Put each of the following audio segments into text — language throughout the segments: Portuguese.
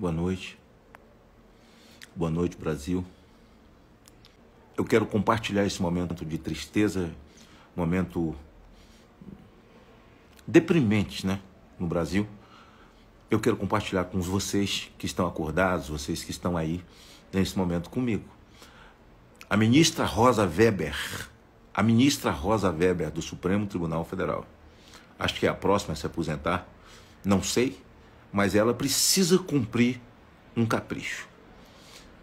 Boa noite. Boa noite, Brasil. Eu quero compartilhar esse momento de tristeza, momento deprimente, né, no Brasil. Eu quero compartilhar com vocês que estão acordados, vocês que estão aí nesse momento comigo. A ministra Rosa Weber do Supremo Tribunal Federal, acho que é a próxima a se aposentar, não sei, mas ela precisa cumprir um capricho.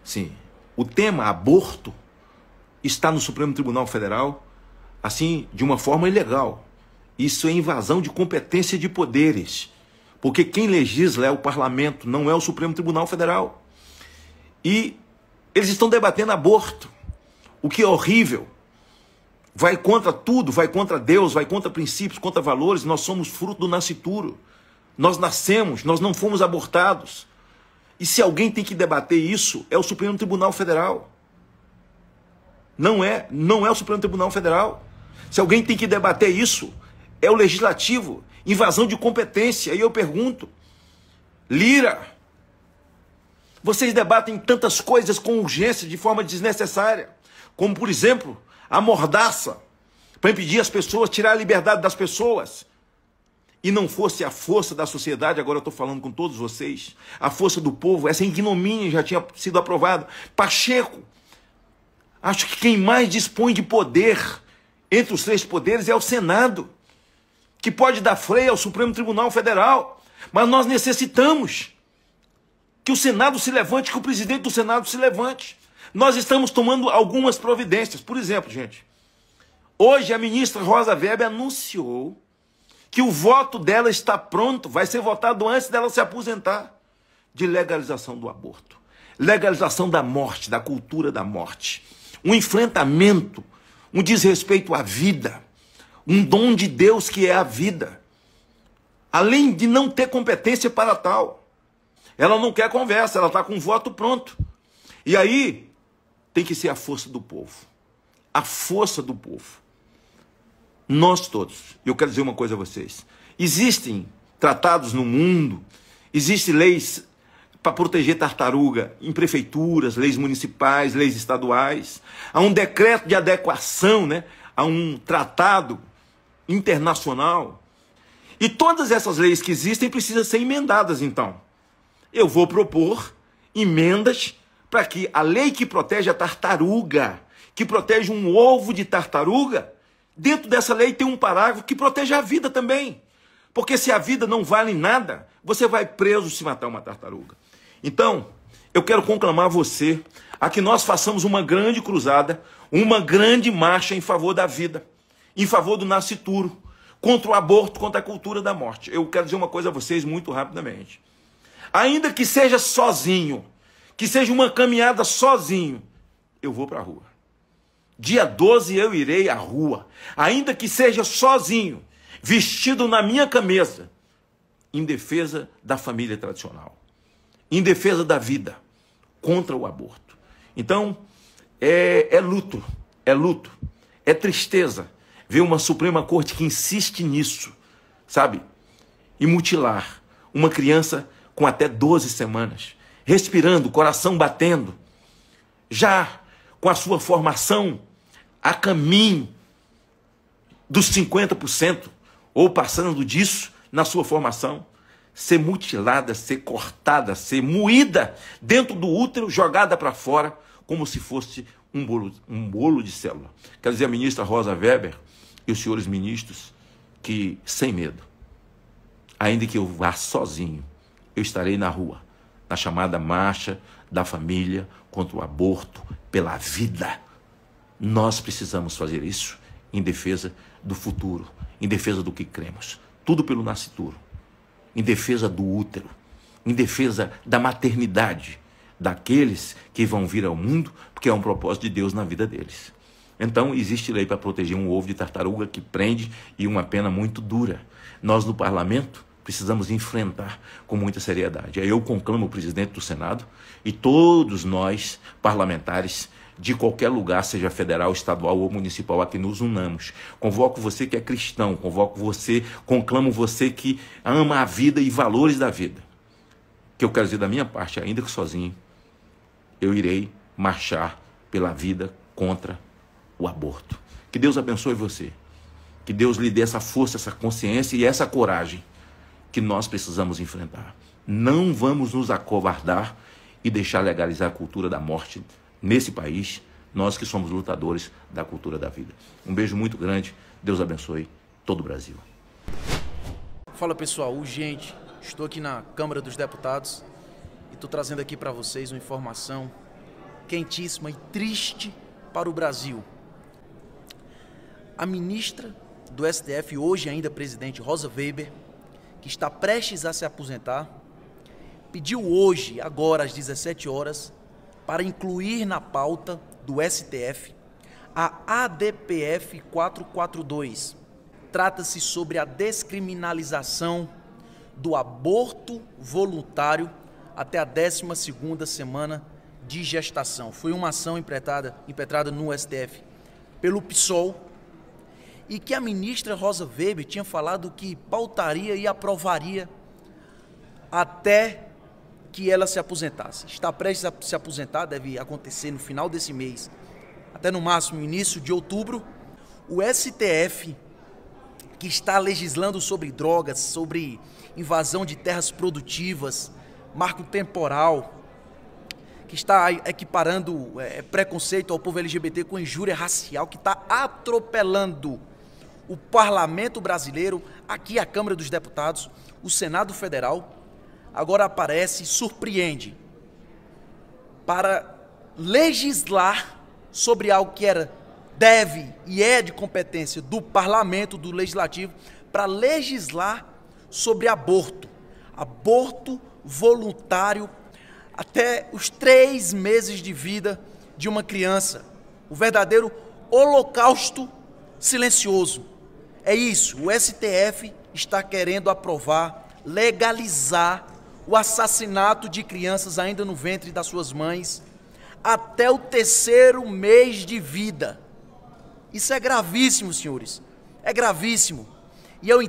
Sim, o tema aborto está no Supremo Tribunal Federal, assim, de uma forma ilegal. Isso é invasão de competência de poderes, porque quem legisla é o parlamento, não é o Supremo Tribunal Federal. E eles estão debatendo aborto, o que é horrível. Vai contra tudo, vai contra Deus, vai contra princípios, contra valores. Nós somos fruto do nascituro. Nós nascemos, nós não fomos abortados. E se alguém tem que debater isso, é o Supremo Tribunal Federal. Não é o Supremo Tribunal Federal. Se alguém tem que debater isso, é o Legislativo. Invasão de competência. E eu pergunto, Lira, vocês debatem tantas coisas com urgência, de forma desnecessária, como, por exemplo, a mordaça, para impedir as pessoas, tirar a liberdade das pessoas. E não fosse a força da sociedade, agora eu estou falando com todos vocês, a força do povo, essa ignomínia já tinha sido aprovada. Pacheco, acho que quem mais dispõe de poder entre os três poderes é o Senado, que pode dar freio ao Supremo Tribunal Federal. Mas nós necessitamos que o Senado se levante, que o presidente do Senado se levante. Nós estamos tomando algumas providências. Por exemplo, gente, hoje a ministra Rosa Weber anunciou que o voto dela está pronto, vai ser votado antes dela se aposentar, de legalização do aborto, legalização da morte, da cultura da morte, um enfrentamento, um desrespeito à vida, um dom de Deus que é a vida, além de não ter competência para tal. Ela não quer conversa, ela está com o voto pronto. E aí tem que ser a força do povo, a força do povo. Nós todos, eu quero dizer uma coisa a vocês, existem tratados no mundo, existem leis para proteger tartaruga em prefeituras, leis municipais, leis estaduais, há um decreto de adequação, né, a um tratado internacional, e todas essas leis que existem precisam ser emendadas. Então, eu vou propor emendas para que a lei que protege a tartaruga, que protege um ovo de tartaruga, dentro dessa lei tem um parágrafo que protege a vida também. Porque se a vida não vale nada, você vai preso se matar uma tartaruga. Então, eu quero conclamar você a que nós façamos uma grande cruzada, uma grande marcha em favor da vida, em favor do nascituro, contra o aborto, contra a cultura da morte. Eu quero dizer uma coisa a vocês muito rapidamente. Ainda que seja sozinho, que seja uma caminhada sozinho, eu vou para a rua. Dia 12 eu irei à rua, ainda que seja sozinho, vestido na minha camisa, em defesa da família tradicional, em defesa da vida, contra o aborto. Então, é luto, é tristeza ver uma Suprema Corte que insiste nisso, sabe? E mutilar uma criança com até 12 semanas, respirando, coração batendo, já com a sua formação a caminho dos 50%, ou passando disso na sua formação, ser mutilada, ser cortada, ser moída dentro do útero, jogada para fora, como se fosse um bolo de célula. Quer dizer, a ministra Rosa Weber e os senhores ministros que, sem medo, ainda que eu vá sozinho, eu estarei na rua, na chamada marcha da família contra o aborto pela vida. Nós precisamos fazer isso em defesa do futuro, em defesa do que cremos. Tudo pelo nascituro, em defesa do útero, em defesa da maternidade, daqueles que vão vir ao mundo, porque é um propósito de Deus na vida deles. Então, existe lei para proteger um ovo de tartaruga que prende e uma pena muito dura. Nós, no parlamento, precisamos enfrentar com muita seriedade. Aí eu conclamo o presidente do Senado e todos nós, parlamentares, de qualquer lugar, seja federal, estadual ou municipal, a que nos unamos. Convoco você que é cristão, convoco você, conclamo você que ama a vida e valores da vida. que eu quero dizer da minha parte, ainda que sozinho, eu irei marchar pela vida contra o aborto. Que Deus abençoe você. Que Deus lhe dê essa força, essa consciência e essa coragem que nós precisamos enfrentar. Não vamos nos acovardar e deixar legalizar a cultura da morte nesse país, nós que somos lutadores da cultura da vida. Um beijo muito grande, Deus abençoe todo o Brasil. Fala pessoal, urgente, estou aqui na Câmara dos Deputados e estou trazendo aqui para vocês uma informação quentíssima e triste para o Brasil. A ministra do STF, hoje ainda presidente, Rosa Weber, que está prestes a se aposentar, pediu hoje, agora às 17 horas, para incluir na pauta do STF a ADPF 442. Trata-se sobre a descriminalização do aborto voluntário até a 12ª semana de gestação. Foi uma ação impetrada no STF pelo PSOL, e que a ministra Rosa Weber tinha falado que pautaria e aprovaria até que ela se aposentasse. Está prestes a se aposentar, deve acontecer no final desse mês, até no máximo início de outubro. O STF, que está legislando sobre drogas, sobre invasão de terras produtivas, marco temporal, que está equiparando preconceito ao povo LGBT com injúria racial, que está atropelando o Parlamento brasileiro, aqui a Câmara dos Deputados, o Senado Federal, agora aparece e surpreende para legislar sobre algo que deve e é de competência do Parlamento, do Legislativo, para legislar sobre aborto voluntário até os 3 meses de vida de uma criança, o verdadeiro holocausto silencioso. É isso, o STF está querendo aprovar, legalizar o assassinato de crianças ainda no ventre das suas mães até o 3º mês de vida. Isso é gravíssimo, senhores, é gravíssimo. E eu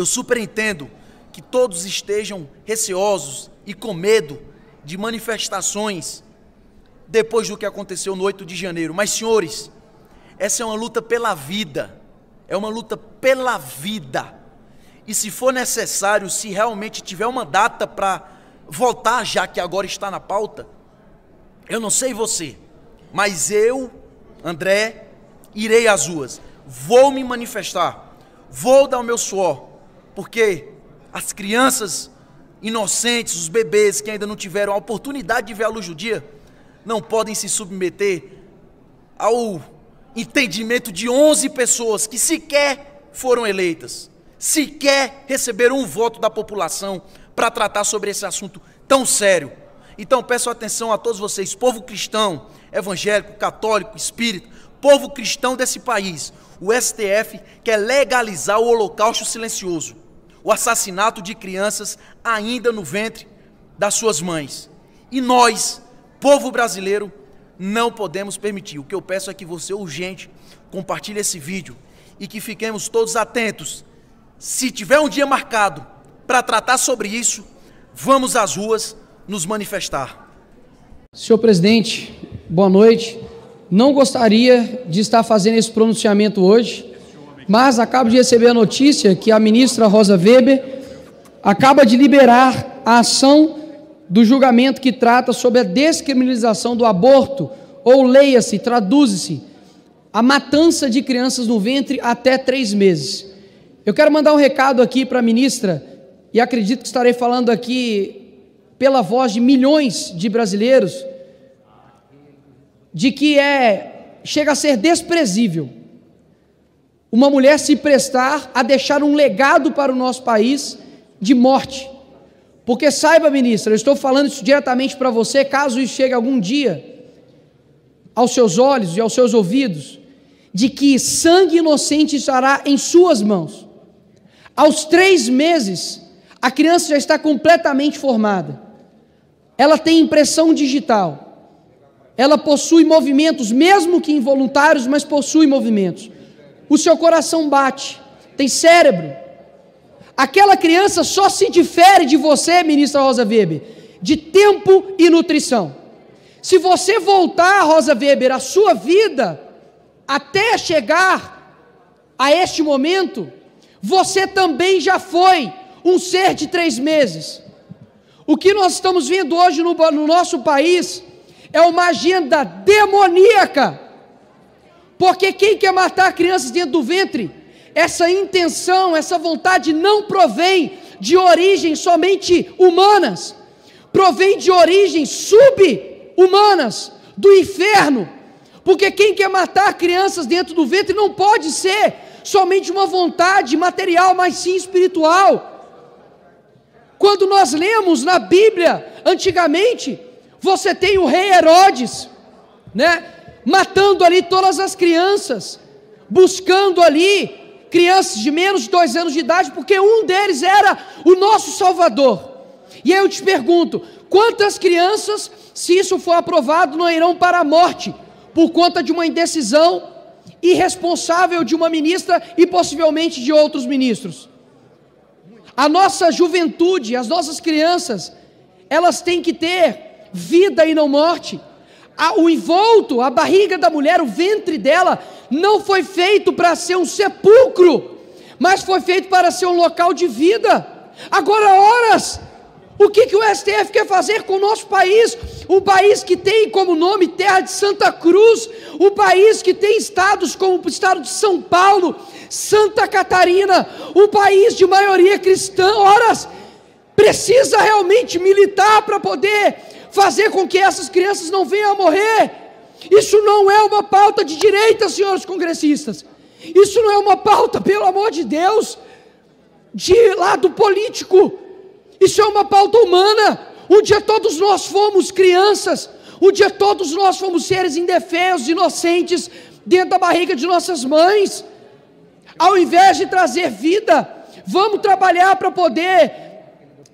super entendo que todos estejam receosos e com medo de manifestações depois do que aconteceu no 8 de janeiro. Mas, senhores, essa é uma luta pela vida, é uma luta pela vida. E se for necessário, se realmente tiver uma data para votar, já que agora está na pauta, eu não sei você, mas eu, André, irei às ruas, vou me manifestar, vou dar o meu suor, porque as crianças inocentes, os bebês que ainda não tiveram a oportunidade de ver a luz do dia, não podem se submeter ao entendimento de 11 pessoas que sequer foram eleitas, sequer receberam um voto da população para tratar sobre esse assunto tão sério. Então peço atenção a todos vocês, povo cristão, evangélico, católico, espírita, povo cristão desse país. O STF quer legalizar o holocausto silencioso, o assassinato de crianças ainda no ventre das suas mães. E nós, povo brasileiro, não podemos permitir. O que eu peço é que você, urgente, compartilhe esse vídeo e que fiquemos todos atentos. Se tiver um dia marcado para tratar sobre isso, vamos às ruas nos manifestar. Senhor presidente, boa noite. Não gostaria de estar fazendo esse pronunciamento hoje, mas acabo de receber a notícia que a ministra Rosa Weber acaba de liberar a ação do julgamento que trata sobre a descriminalização do aborto, ou leia-se, traduz-se, a matança de crianças no ventre até 3 meses. Eu quero mandar um recado aqui para a ministra, e acredito que estarei falando aqui pela voz de milhões de brasileiros, de que chega a ser desprezível uma mulher se prestar a deixar um legado para o nosso país de morte. Porque saiba, ministra, eu estou falando isso diretamente para você, caso isso chegue algum dia aos seus olhos e aos seus ouvidos, de que sangue inocente estará em suas mãos. Aos 3 meses, a criança já está completamente formada. Ela tem impressão digital. Ela possui movimentos, mesmo que involuntários, mas possui movimentos. O seu coração bate, tem cérebro. aquela criança só se difere de você, ministra Rosa Weber, de tempo e nutrição. Se você voltar, Rosa Weber, a sua vida até chegar a este momento, você também já foi um ser de 3 meses. O que nós estamos vendo hoje no nosso país é uma agenda demoníaca, porque quem quer matar crianças dentro do ventre, essa intenção, essa vontade não provém de origens somente humanas, provém de origens subhumanas, do inferno, porque quem quer matar crianças dentro do ventre não pode ser somente uma vontade material, mas sim espiritual. Quando nós lemos na Bíblia, antigamente, você tem o rei Herodes, né, matando ali todas as crianças, buscando ali crianças de menos de 2 anos de idade, porque um deles era o nosso Salvador. E aí eu te pergunto, quantas crianças, se isso for aprovado, não irão para a morte, por conta de uma indecisão irresponsável de uma ministra e possivelmente de outros ministros? A nossa juventude, as nossas crianças, elas têm que ter vida e não morte. O envolto, a barriga da mulher, o ventre dela, não foi feito para ser um sepulcro, mas foi feito para ser um local de vida. Agora, horas, o que o STF quer fazer com o nosso país? Um país que tem como nome Terra de Santa Cruz, um país que tem estados como o estado de São Paulo, Santa Catarina, um país de maioria cristã. Horas, precisa realmente militar para poder fazer com que essas crianças não venham a morrer. Isso não é uma pauta de direita, senhores congressistas. Isso não é uma pauta, pelo amor de Deus, de lado político. Isso é uma pauta humana. Um dia todos nós fomos crianças, um dia todos nós fomos seres indefesos, inocentes, dentro da barriga de nossas mães. Ao invés de trazer vida, vamos trabalhar para poder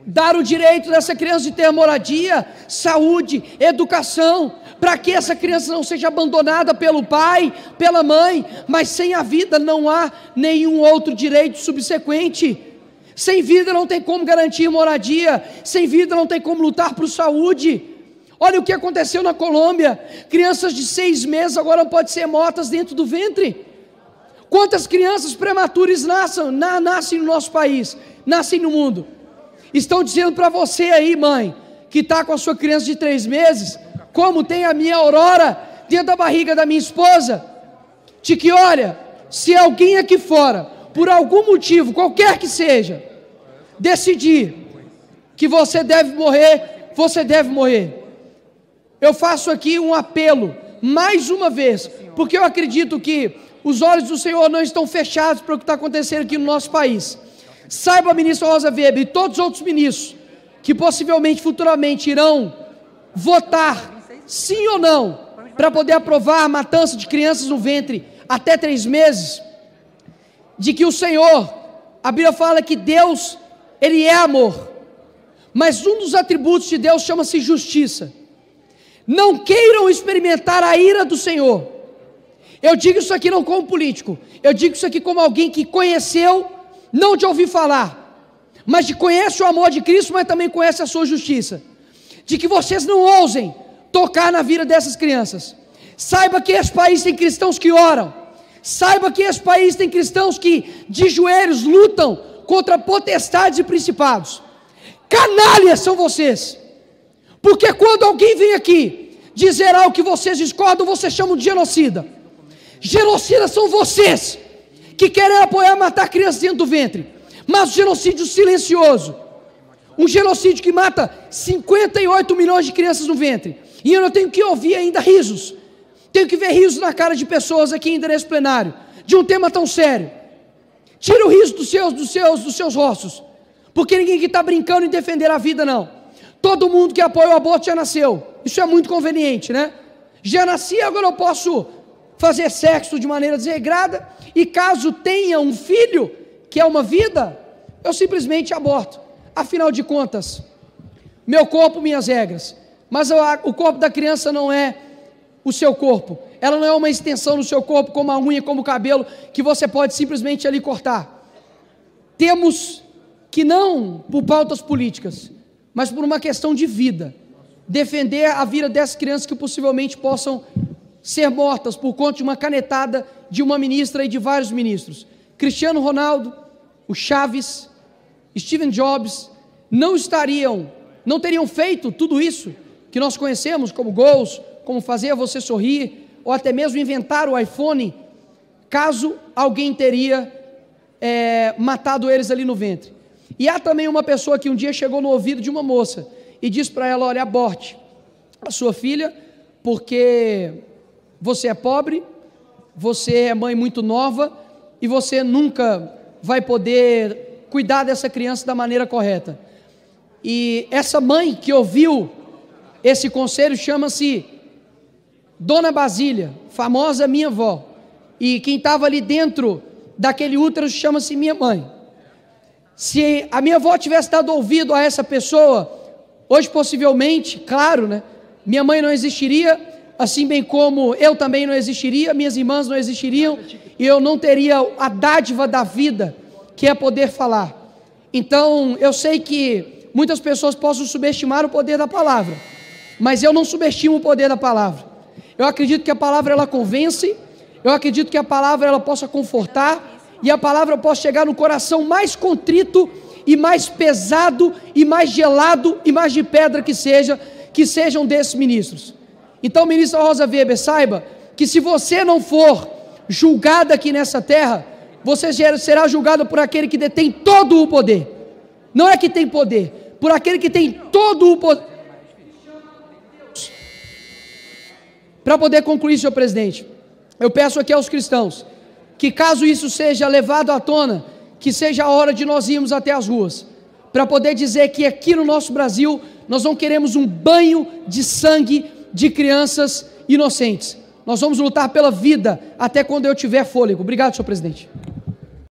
dar o direito dessa criança de ter moradia, saúde, educação, para que essa criança não seja abandonada pelo pai, pela mãe, mas sem a vida não há nenhum outro direito subsequente. Sem vida não tem como garantir moradia, sem vida não tem como lutar por saúde. Olha o que aconteceu na Colômbia, crianças de 6 meses agora não podem ser mortas dentro do ventre. Quantas crianças prematuras nascem no nosso país, nascem no mundo? Estão dizendo para você aí, mãe, que está com a sua criança de 3 meses, como tem a minha Aurora dentro da barriga da minha esposa, de que olha, se alguém aqui fora, por algum motivo, qualquer que seja, decidir que você deve morrer, você deve morrer. Eu faço aqui um apelo, mais uma vez, porque eu acredito que os olhos do Senhor não estão fechados para o que está acontecendo aqui no nosso país. Saiba, ministra Rosa Weber e todos os outros ministros, que possivelmente, futuramente, irão votar, sim ou não, para poder aprovar a matança de crianças no ventre até 3 meses, de que o Senhor, a Bíblia fala que Deus, Ele é amor, mas um dos atributos de Deus chama-se justiça. Não queiram experimentar a ira do Senhor. Eu digo isso aqui não como político, eu digo isso aqui como alguém que conheceu, não de ouvir falar, mas de conhece o amor de Cristo, mas também conhece a sua justiça, de que vocês não ousem tocar na vida dessas crianças. Saiba que esse país tem cristãos que oram, saiba que esse país tem cristãos que de joelhos lutam contra potestades e principados. Canalhas são vocês, porque quando alguém vem aqui dizer algo que vocês discordam, vocês chamam de genocida. Genocidas são vocês que querem apoiar matar crianças dentro do ventre, mas o genocídio silencioso, um genocídio que mata 58 milhões de crianças no ventre, e eu não tenho que ouvir ainda risos, tenho que ver risos na cara de pessoas aqui ainda nesse plenário, de um tema tão sério. Tira o riso dos seus rostos, porque ninguém que está brincando em defender a vida não. Todo mundo que apoia o aborto já nasceu, isso é muito conveniente, né? Já nasci, agora eu posso fazer sexo de maneira desregrada, e caso tenha um filho, que é uma vida, eu simplesmente aborto. Afinal de contas, meu corpo, minhas regras, mas o corpo da criança não é o seu corpo, ela não é uma extensão do seu corpo, como a unha, como o cabelo, que você pode simplesmente ali cortar. Temos que não por pautas políticas, mas por uma questão de vida, defender a vida dessas crianças que possivelmente possam ser mortas por conta de uma canetada de uma ministra e de vários ministros. Cristiano Ronaldo, o Chaves, Steve Jobs, não teriam feito tudo isso que nós conhecemos como gols, como fazer você sorrir, ou até mesmo inventar o iPhone, caso alguém teria matado eles ali no ventre. E há também uma pessoa que um dia chegou no ouvido de uma moça e disse para ela: olha, aborte a sua filha, porque você é pobre, você é mãe muito nova e você nunca vai poder cuidar dessa criança da maneira correta. E essa mãe que ouviu esse conselho chama-se Dona Basília, famosa minha avó, e quem estava ali dentro daquele útero chama-se minha mãe. Se a minha avó tivesse dado ouvido a essa pessoa, hoje possivelmente, claro, né, minha mãe não existiria, assim bem como eu também não existiria, minhas irmãs não existiriam, e eu não teria a dádiva da vida, que é poder falar. Então, eu sei que muitas pessoas possam subestimar o poder da palavra, mas eu não subestimo o poder da palavra. Eu acredito que a palavra ela convence, eu acredito que a palavra ela possa confortar, e a palavra possa chegar no coração mais contrito, e mais pesado, e mais gelado, e mais de pedra que sejam desses ministros. Então, ministra Rosa Weber, saiba que se você não for julgada aqui nessa terra, você será julgado por aquele que detém todo o poder. Não é que tem poder, por aquele que tem todo o poder. Para poder concluir, senhor presidente, eu peço aqui aos cristãos, que caso isso seja levado à tona, que seja a hora de nós irmos até as ruas, para poder dizer que aqui no nosso Brasil, nós não queremos um banho de sangue de crianças inocentes. Nós vamos lutar pela vida até quando eu tiver fôlego. Obrigado, senhor presidente.